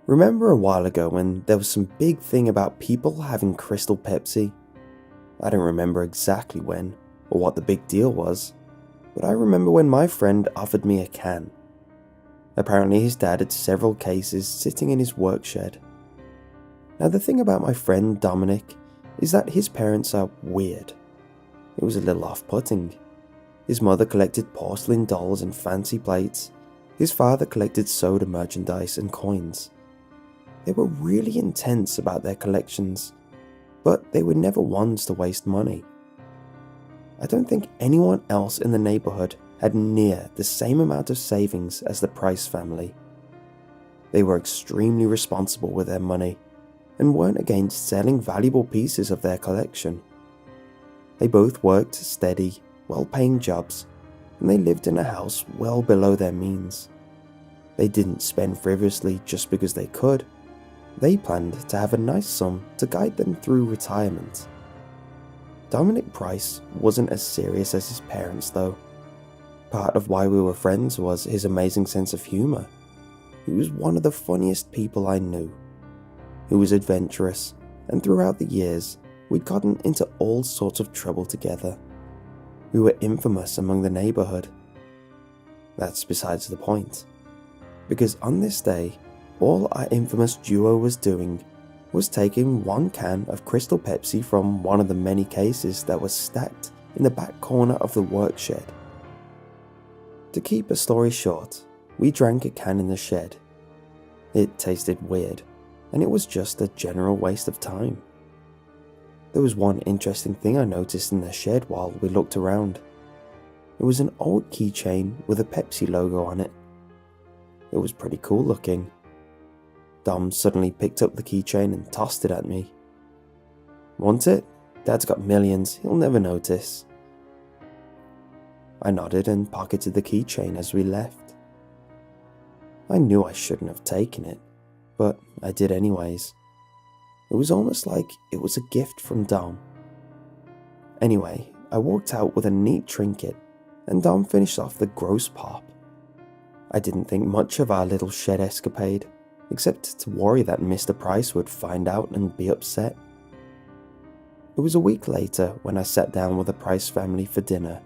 Remember a while ago when there was some big thing about people having crystal Pepsi? I don't remember exactly when or what the big deal was, but I remember when my friend offered me a can. Apparently his dad had several cases sitting in his work shed. Now the thing about my friend Dominic is that his parents are weird. It was a little off-putting. His mother collected porcelain dolls and fancy plates. His father collected soda merchandise and coins. They were really intense about their collections, but they were never ones to waste money. I don't think anyone else in the neighborhood had near the same amount of savings as the Price family. They were extremely responsible with their money and weren't against selling valuable pieces of their collection. They both worked steady, well-paying jobs, and they lived in a house well below their means. They didn't spend frivolously just because they could. They planned to have a nice sum to guide them through retirement. Dominic Price wasn't as serious as his parents though. Part of why we were friends was his amazing sense of humor. He was one of the funniest people I knew. He was adventurous, and throughout the years, we'd gotten into all sorts of trouble together. We were infamous among the neighborhood. That's besides the point, because on this day, all our infamous duo was doing was taking one can of Crystal Pepsi from one of the many cases that was stacked in the back corner of the work shed. To keep a story short, we drank a can in the shed. It tasted weird, and it was just a general waste of time. There was one interesting thing I noticed in the shed while we looked around. It was an old keychain with a Pepsi logo on it. It was pretty cool looking. Dom suddenly picked up the keychain and tossed it at me. "Want it? Dad's got millions, he'll never notice." I nodded and pocketed the keychain as we left. I knew I shouldn't have taken it, but I did anyways. It was almost like it was a gift from Dom. Anyway, I walked out with a neat trinket, and Dom finished off the gross pop. I didn't think much of our little shed escapade, except to worry that Mr. Price would find out and be upset. It was a week later when I sat down with the Price family for dinner,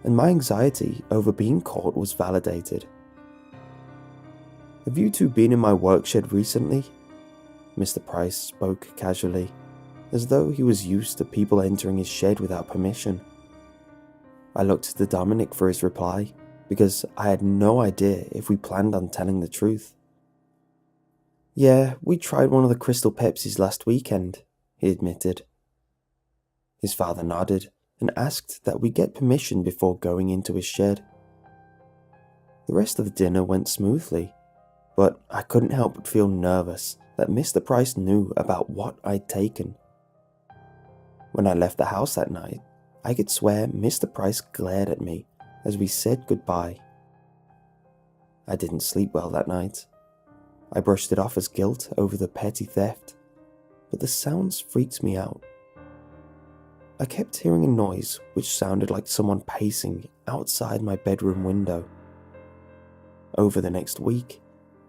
and my anxiety over being caught was validated. "Have you two been in my work shed recently?" Mr. Price spoke casually, as though he was used to people entering his shed without permission. I looked to Dominic for his reply, because I had no idea if we planned on telling the truth. "Yeah, we tried one of the Crystal Pepsis last weekend," he admitted. His father nodded and asked that we get permission before going into his shed. The rest of the dinner went smoothly, but I couldn't help but feel nervous that Mr. Price knew about what I'd taken. When I left the house that night, I could swear Mr. Price glared at me as we said goodbye. I didn't sleep well that night. I brushed it off as guilt over the petty theft, but the sounds freaked me out. I kept hearing a noise which sounded like someone pacing outside my bedroom window. Over the next week,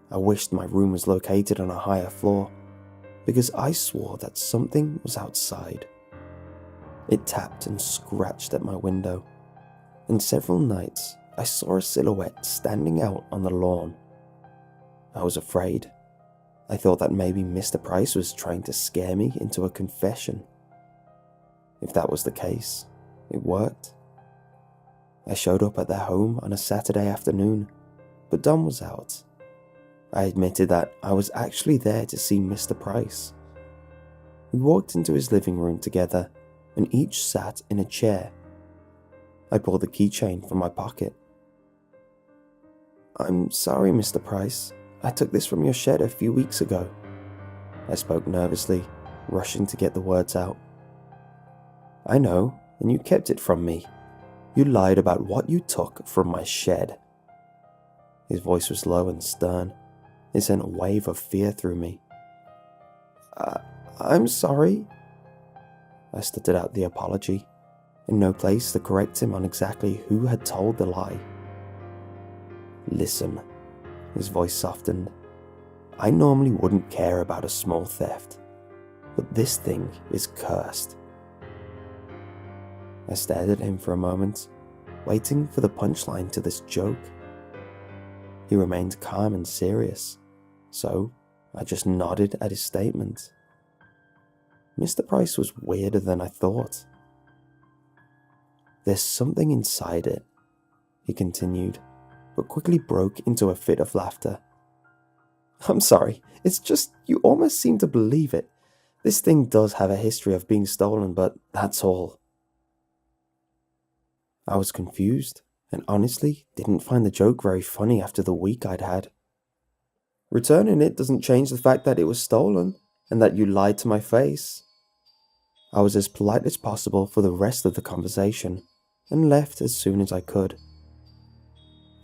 I wished my room was located on a higher floor, because I swore that something was outside. It tapped and scratched at my window, and several nights I saw a silhouette standing out on the lawn. I was afraid. I thought that maybe Mr. Price was trying to scare me into a confession. If that was the case, it worked. I showed up at their home on a Saturday afternoon, but Dom was out. I admitted that I was actually there to see Mr. Price. We walked into his living room together and each sat in a chair. I pulled the keychain from my pocket. "I'm sorry, Mr. Price. I took this from your shed a few weeks ago." I spoke nervously, rushing to get the words out. "I know, and you kept it from me. You lied about what you took from my shed." His voice was low and stern. It sent a wave of fear through me. I'm sorry." I stuttered out the apology, in no place to correct him on exactly who had told the lie. "Listen," his voice softened. I normally wouldn't care about a small theft, but this thing is cursed. I stared at him for a moment, waiting for the punchline to this joke. He remained calm and serious, so I just nodded at his statement. Mr. Price was weirder than I thought. "There's something inside it," he continued, but quickly broke into a fit of laughter. "I'm sorry, it's just you almost seem to believe it. This thing does have a history of being stolen, but that's all." I was confused and honestly didn't find the joke very funny after the week I'd had. "Returning it doesn't change the fact that it was stolen and that you lied to my face." I was as polite as possible for the rest of the conversation and left as soon as I could.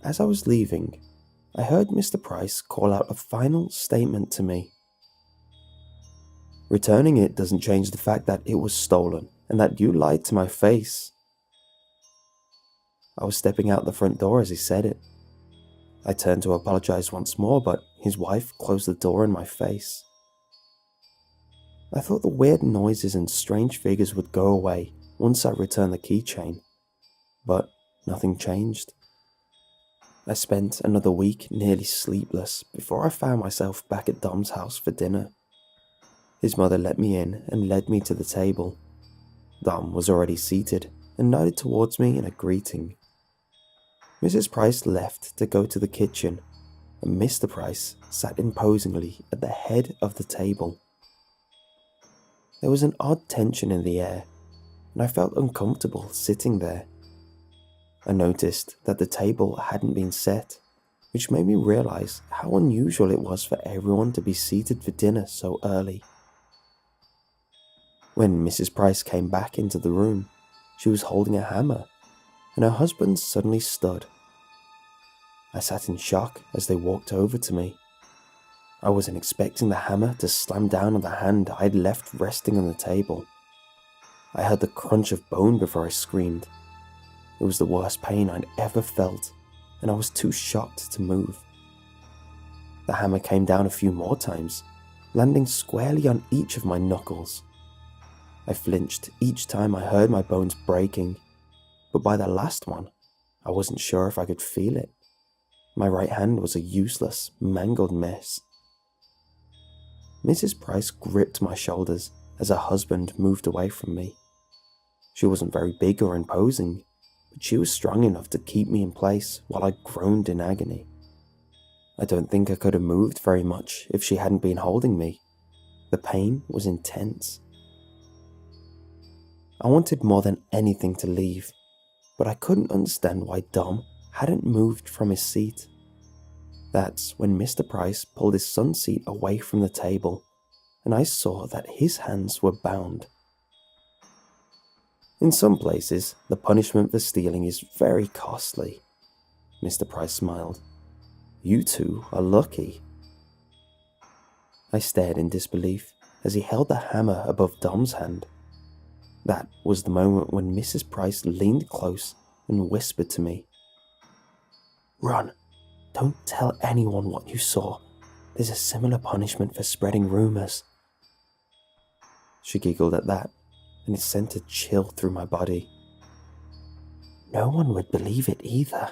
As I was leaving, I heard Mr. Price call out a final statement to me. "Returning it doesn't change the fact that it was stolen and that you lied to my face." I was stepping out the front door as he said it. I turned to apologize once more, but his wife closed the door in my face. I thought the weird noises and strange figures would go away once I returned the keychain, but nothing changed. I spent another week nearly sleepless before I found myself back at Dom's house for dinner. His mother let me in and led me to the table. Dom was already seated and nodded towards me in a greeting. Mrs. Price left to go to the kitchen, and Mr. Price sat imposingly at the head of the table. There was an odd tension in the air, and I felt uncomfortable sitting there. I noticed that the table hadn't been set, which made me realize how unusual it was for everyone to be seated for dinner so early. When Mrs. Price came back into the room, she was holding a hammer, and her husband suddenly stood. I sat in shock as they walked over to me. I wasn't expecting the hammer to slam down on the hand I'd left resting on the table. I heard the crunch of bone before I screamed. It was the worst pain I'd ever felt, and I was too shocked to move. The hammer came down a few more times, landing squarely on each of my knuckles. I flinched each time I heard my bones breaking, but by the last one, I wasn't sure if I could feel it. My right hand was a useless, mangled mess. Mrs. Price gripped my shoulders as her husband moved away from me. She wasn't very big or imposing, but she was strong enough to keep me in place while I groaned in agony. I don't think I could have moved very much if she hadn't been holding me. The pain was intense. I wanted more than anything to leave, but I couldn't understand why Dom hadn't moved from his seat. That's when Mr. Price pulled his son's seat away from the table, and I saw that his hands were bound. "In some places, the punishment for stealing is very costly," Mr. Price smiled. "You two are lucky." I stared in disbelief as he held the hammer above Dom's hand. That was the moment when Mrs. Price leaned close and whispered to me, "Run. Don't tell anyone what you saw. There's a similar punishment for spreading rumors." She giggled at that, and it sent a chill through my body. "No one would believe it either."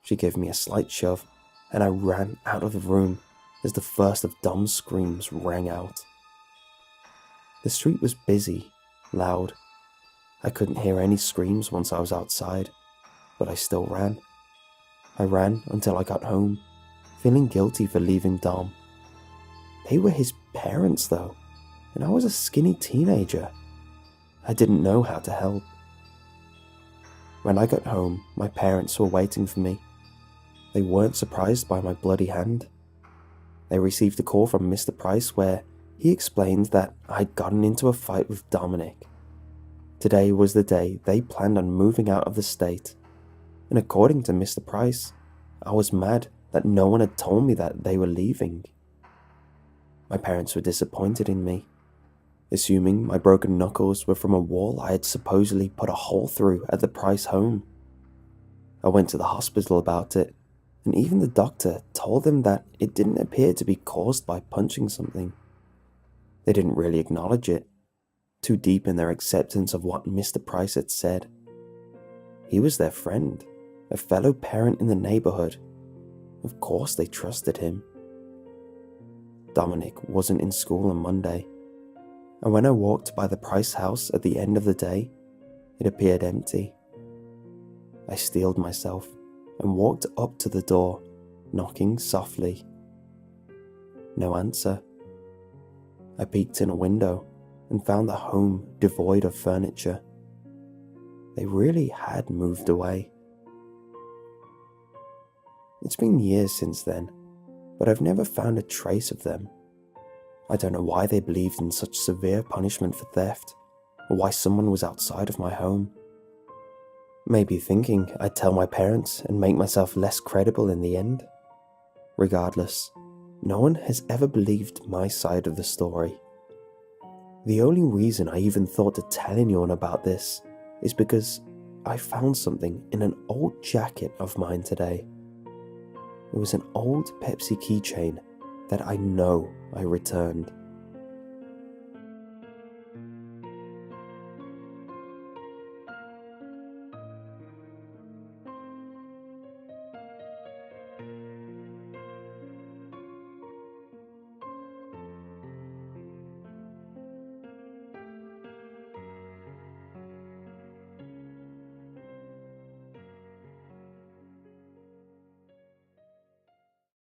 She gave me a slight shove, and I ran out of the room as the first of Dom's screams rang out. The street was busy, loud. I couldn't hear any screams once I was outside, but I still ran. I ran until I got home, feeling guilty for leaving Dom. They were his parents, though, and I was a skinny teenager. I didn't know how to help. When I got home, my parents were waiting for me. They weren't surprised by my bloody hand. They received a call from Mr. Price where he explained that I'd gotten into a fight with Dominic. Today was the day they planned on moving out of the state, and according to Mr. Price, I was mad that no one had told me that they were leaving. My parents were disappointed in me, assuming my broken knuckles were from a wall I had supposedly put a hole through at the Price home. I went to the hospital about it, and even the doctor told them that it didn't appear to be caused by punching something. They didn't really acknowledge it, too deep in their acceptance of what Mr. Price had said. He was their friend, a fellow parent in the neighborhood. Of course they trusted him. Dominic wasn't in school on Monday, and when I walked by the Price house at the end of the day, it appeared empty. I steeled myself and walked up to the door, knocking softly. No answer. I peeked in a window and found the home devoid of furniture. They really had moved away. It's been years since then, but I've never found a trace of them. I don't know why they believed in such severe punishment for theft, or why someone was outside of my home. Maybe thinking I'd tell my parents and make myself less credible in the end. Regardless, no one has ever believed my side of the story. The only reason I even thought to tell anyone about this is because I found something in an old jacket of mine today. It was an old Pepsi keychain that I know I returned.